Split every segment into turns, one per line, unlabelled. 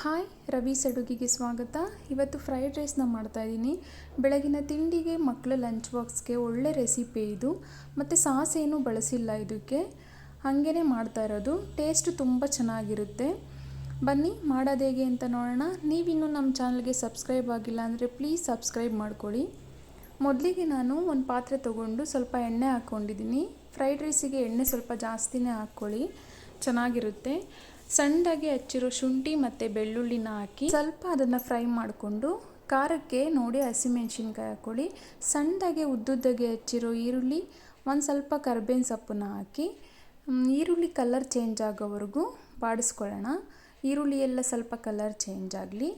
Hi, Ravi's ಅಡುಗೆಗೆ ಸ್ವಾಗತ. ಇವತ್ತು ಫ್ರೈಡ್ ರೈಸ್ನ ಮಾಡ್ತಾಯಿದ್ದೀನಿ. ಬೆಳಗಿನ ತಿಂಡಿಗೆ ಮಕ್ಕಳ ಲಂಚ್ ಬಾಕ್ಸ್ಗೆ ಒಳ್ಳೆ ರೆಸಿಪಿ ಇದು. ಮತ್ತು ಸಾಸ್ ಏನೂ ಬಳಸಿಲ್ಲ ಇದಕ್ಕೆ, ಹಾಗೇ ಮಾಡ್ತಾ ಇರೋದು. ಟೇಸ್ಟ್ ತುಂಬ ಚೆನ್ನಾಗಿರುತ್ತೆ. ಬನ್ನಿ ಮಾಡೋದು ಹೇಗೆ ಅಂತ ನೋಡೋಣ. ನೀವಿನ್ನೂ ನಮ್ಮ ಚಾನಲ್ಗೆ ಸಬ್ಸ್ಕ್ರೈಬ್ ಆಗಿಲ್ಲ ಅಂದರೆ ಪ್ಲೀಸ್ ಸಬ್ಸ್ಕ್ರೈಬ್ ಮಾಡ್ಕೊಳ್ಳಿ. ಮೊದಲಿಗೆ ನಾನು ಒಂದು ಪಾತ್ರೆ ತೊಗೊಂಡು ಸ್ವಲ್ಪ ಎಣ್ಣೆ ಹಾಕ್ಕೊಂಡಿದ್ದೀನಿ. ಫ್ರೈಡ್ ರೈಸಿಗೆ ಎಣ್ಣೆ ಸ್ವಲ್ಪ ಜಾಸ್ತಿನೇ ಹಾಕ್ಕೊಳ್ಳಿ, ಚೆನ್ನಾಗಿರುತ್ತೆ. ಸಣ್ಣದಾಗಿ ಹಚ್ಚಿರೋ ಶುಂಠಿ ಮತ್ತು ಬೆಳ್ಳುಳ್ಳಿನ ಹಾಕಿ ಸ್ವಲ್ಪ ಅದನ್ನು ಫ್ರೈ ಮಾಡಿಕೊಂಡು, ಖಾರಕ್ಕೆ ನೋಡಿ ಹಸಿಮೆಣ್ಸಿನ್ಕಾಯಿ ಹಾಕ್ಕೊಳ್ಳಿ. ಸಣ್ಣದಾಗಿ ಉದ್ದುದ್ದಾಗೆ ಹಚ್ಚಿರೋ ಈರುಳ್ಳಿ, ಒಂದು ಸ್ವಲ್ಪ ಕರಿಬೇವಿನ ಸೊಪ್ಪನ್ನ ಹಾಕಿ ಈರುಳ್ಳಿ ಕಲರ್ ಚೇಂಜ್ ಆಗೋವರೆಗೂ ಬಾಡಿಸ್ಕೊಳ್ಳೋಣ. ಈರುಳ್ಳಿ ಎಲ್ಲ ಸ್ವಲ್ಪ ಕಲರ್ ಚೇಂಜ್ ಆಗಲಿ.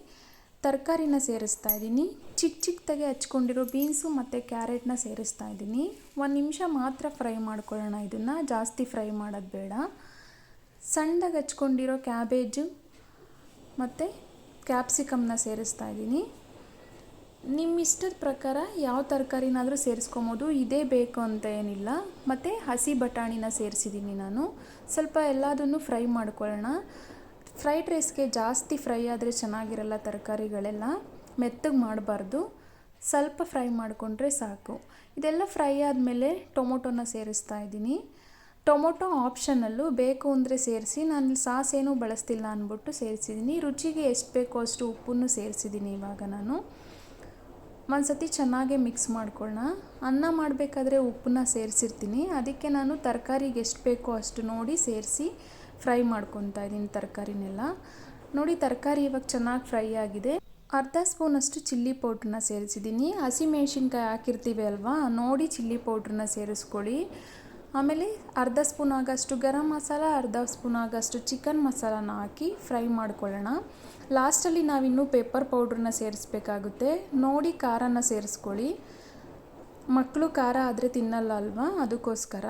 ತರಕಾರಿನ ಸೇರಿಸ್ತಾ ಇದ್ದೀನಿ. ಚಿಕ್ಕದಾಗೆ ಹಚ್ಕೊಂಡಿರೋ ಬೀನ್ಸು ಮತ್ತು ಕ್ಯಾರೆಟ್ನ ಸೇರಿಸ್ತಾ ಇದ್ದೀನಿ. 1 ನಿಮಿಷ ಮಾತ್ರ ಫ್ರೈ ಮಾಡ್ಕೊಳ್ಳೋಣ. ಇದನ್ನು ಜಾಸ್ತಿ ಫ್ರೈ ಮಾಡೋದು ಬೇಡ. ಸಣ್ಣದಾಗಿ ಹಚ್ಕೊಂಡಿರೋ ಕ್ಯಾಬೇಜು ಮತ್ತು ಕ್ಯಾಪ್ಸಿಕಮ್ನ ಸೇರಿಸ್ತಾ ಇದ್ದೀನಿ. ನಿಮ್ಮ ಇಷ್ಟದ ಪ್ರಕಾರ ಯಾವ ತರಕಾರಿನಾದರೂ ಸೇರಿಸ್ಕೊಬೋದು, ಇದೇ ಬೇಕು ಅಂತ ಏನಿಲ್ಲ. ಮತ್ತು ಹಸಿ ಬಟಾಣಿನ ಸೇರಿಸಿದ್ದೀನಿ ನಾನು. ಸ್ವಲ್ಪ ಎಲ್ಲದನ್ನು ಫ್ರೈ ಮಾಡ್ಕೊಳ್ಳೋಣ. ಫ್ರೈಡ್ ರೈಸ್ಗೆ ಜಾಸ್ತಿ ಫ್ರೈ ಆದರೆ ಚೆನ್ನಾಗಿರಲ್ಲ, ತರಕಾರಿಗಳೆಲ್ಲ ಮೆತ್ತಗೆ ಮಾಡಬಾರ್ದು, ಸ್ವಲ್ಪ ಫ್ರೈ ಮಾಡಿಕೊಂಡ್ರೆ ಸಾಕು. ಇದೆಲ್ಲ ಫ್ರೈ ಆದಮೇಲೆ ಟೊಮೊಟೊನ ಸೇರಿಸ್ತಾ ಇದ್ದೀನಿ. ಟೊಮೊಟೊ ಆಪ್ಷನಲ್ಲು, ಬೇಕು ಅಂದರೆ ಸೇರಿಸಿ. ನಾನು ಸಾಸ್ ಏನೂ ಬಳಸ್ತಿಲ್ಲ ಅಂದ್ಬಿಟ್ಟು ಸೇರಿಸಿದ್ದೀನಿ. ರುಚಿಗೆ ಎಷ್ಟು ಬೇಕೋ ಅಷ್ಟು ಉಪ್ಪನ್ನು ಸೇರಿಸಿದ್ದೀನಿ. ಇವಾಗ ನಾನು ಒಂದು ಸತಿ ಚೆನ್ನಾಗೇ ಮಿಕ್ಸ್ ಮಾಡ್ಕೊಳ್ಳೋಣ. ಅನ್ನ ಮಾಡಬೇಕಾದ್ರೆ ಉಪ್ಪನ್ನ ಸೇರಿಸಿರ್ತೀನಿ, ಅದಕ್ಕೆ ನಾನು ತರಕಾರಿಗೆ ಎಷ್ಟು ಬೇಕೋ ಅಷ್ಟು ನೋಡಿ ಸೇರಿಸಿ ಫ್ರೈ ಮಾಡ್ಕೊತಾ ಇದ್ದೀನಿ ತರಕಾರಿನೆಲ್ಲ. ನೋಡಿ, ತರಕಾರಿ ಇವಾಗ ಚೆನ್ನಾಗಿ ಫ್ರೈ ಆಗಿದೆ. ಅರ್ಧ ಸ್ಪೂನಷ್ಟು ಚಿಲ್ಲಿ ಪೌಡ್ರನ್ನ ಸೇರಿಸಿದ್ದೀನಿ. ಹಸಿಮೆಣ್ಸಿನ್ಕಾಯಿ ಹಾಕಿರ್ತೀವಿ ಅಲ್ವಾ, ನೋಡಿ ಚಿಲ್ಲಿ ಪೌಡ್ರನ್ನ ಸೇರಿಸ್ಕೊಳ್ಳಿ. ಆಮೇಲೆ ಅರ್ಧ ಸ್ಪೂನ್ ಆಗೋಷ್ಟು ಗರಂ ಮಸಾಲ, ಅರ್ಧ ಸ್ಪೂನ್ ಆಗೋಷ್ಟು ಚಿಕನ್ ಮಸಾಲಾನ ಹಾಕಿ ಫ್ರೈ ಮಾಡ್ಕೊಳ್ಳೋಣ. ಲಾಸ್ಟಲ್ಲಿ ನಾವಿನ್ನೂ ಪೆಪ್ಪರ್ ಪೌಡ್ರನ್ನ ಸೇರಿಸ್ಬೇಕಾಗುತ್ತೆ. ನೋಡಿ ಖಾರನ ಸೇರಿಸ್ಕೊಳ್ಳಿ. ಮಕ್ಕಳು ಖಾರ ಆದರೆ ತಿನ್ನಲ್ಲ ಅಲ್ವಾ, ಅದಕ್ಕೋಸ್ಕರ.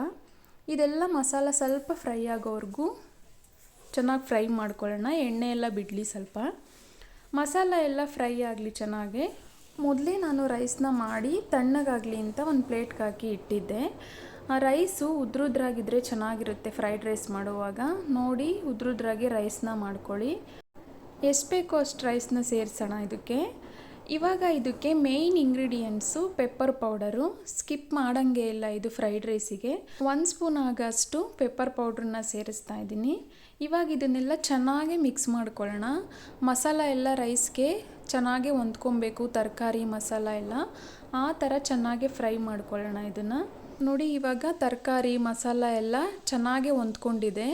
ಇದೆಲ್ಲ ಮಸಾಲ ಸ್ವಲ್ಪ ಫ್ರೈ ಆಗೋವರೆಗೂ ಚೆನ್ನಾಗಿ ಫ್ರೈ ಮಾಡ್ಕೊಳ್ಳೋಣ. ಎಣ್ಣೆ ಎಲ್ಲ ಬಿಡಲಿ ಸ್ವಲ್ಪ. ಮಸಾಲ ಎಲ್ಲ ಫ್ರೈ ಆಗಲಿ ಚೆನ್ನಾಗೆ. ಮೊದಲೇ ನಾನು ರೈಸ್ನ ಮಾಡಿ ತಣ್ಣಗಾಗಲಿ ಅಂತ ಒಂದು ಪ್ಲೇಟ್ಗೆ ಹಾಕಿ ಇಟ್ಟಿದ್ದೆ. ಆ ರೈಸು ಉದ್ರುದ್ರಾಗಿದ್ದರೆ ಚೆನ್ನಾಗಿರುತ್ತೆ ಫ್ರೈಡ್ ರೈಸ್ ಮಾಡುವಾಗ. ನೋಡಿ, ಉದ್ರುದ್ರಾಗಿ ರೈಸ್ನ ಮಾಡ್ಕೊಳ್ಳಿ. ಎಷ್ಟು ಬೇಕೋ ಅಷ್ಟು ರೈಸ್ನ ಸೇರಿಸೋಣ ಇದಕ್ಕೆ. ಇವಾಗ ಇದಕ್ಕೆ main ingredients pepper powder. Skip ಮಾಡೋಂಗೆ ಇಲ್ಲ ಇದು ಫ್ರೈಡ್ ರೈಸಿಗೆ. 1 ಸ್ಪೂನ್ ಆಗೋಷ್ಟು ಪೆಪ್ಪರ್ ಪೌಡ್ರನ್ನ ಸೇರಿಸ್ತಾ ಇದ್ದೀನಿ. ಇವಾಗ ಇದನ್ನೆಲ್ಲ ಚೆನ್ನಾಗಿ ಮಿಕ್ಸ್ ಮಾಡ್ಕೊಳ್ಳೋಣ. ಮಸಾಲ ಎಲ್ಲ ರೈಸ್ಗೆ ಚೆನ್ನಾಗಿ ಹೊಂದ್ಕೊಬೇಕು, ತರಕಾರಿ ಮಸಾಲ ಎಲ್ಲ ಆ ಥರ ಚೆನ್ನಾಗಿ ಫ್ರೈ ಮಾಡ್ಕೊಳ್ಳೋಣ ಇದನ್ನು. ನೋಡಿ, ಇವಾಗ ತರಕಾರಿ ಮಸಾಲ ಎಲ್ಲ ಚೆನ್ನಾಗಿ ಹೊಂದ್ಕೊಂಡಿದೆ.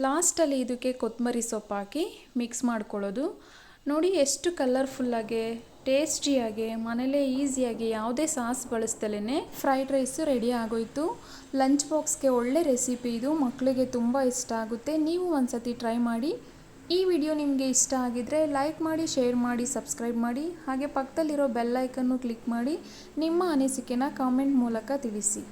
ಲಾಸ್ಟಲ್ಲಿ ಇದಕ್ಕೆ ಕೊತ್ತಂಬರಿ ಸೊಪ್ಪು ಹಾಕಿ ಮಿಕ್ಸ್ ಮಾಡ್ಕೊಳ್ಳೋದು. ನೋಡಿ, ಎಷ್ಟು ಕಲರ್ಫುಲ್ಲಾಗಿ ಟೇಸ್ಟಿಯಾಗಿ ಮನೇಲೇ ಈಸಿಯಾಗಿ ಯಾವುದೇ ಸಾಸ್ ಬಳಸ್ದಲೇ ಫ್ರೈಡ್ ರೈಸು ರೆಡಿ ಆಗೋಯಿತು. ಲಂಚ್ ಬಾಕ್ಸ್ಗೆ ಒಳ್ಳೆ ರೆಸಿಪಿ ಇದು. ಮಕ್ಕಳಿಗೆ ತುಂಬ ಇಷ್ಟ ಆಗುತ್ತೆ. ನೀವು ಒಂದು ಸತಿ ಟ್ರೈ ಮಾಡಿ. ಈ ವಿಡಿಯೋ ನಿಮಗೆ ಇಷ್ಟ ಆಗಿದ್ದರೆ ಲೈಕ್ ಮಾಡಿ, ಶೇರ್ ಮಾಡಿ, ಸಬ್ಸ್ಕ್ರೈಬ್ ಮಾಡಿ. ಹಾಗೆ ಪಕ್ಕದಲ್ಲಿರೋ ಬೆಲ್ ಐಕನ್ನು ಕ್ಲಿಕ್ ಮಾಡಿ ನಿಮ್ಮ ಅನಿಸಿಕೆನ ಕಾಮೆಂಟ್ ಮೂಲಕ ತಿಳಿಸಿ.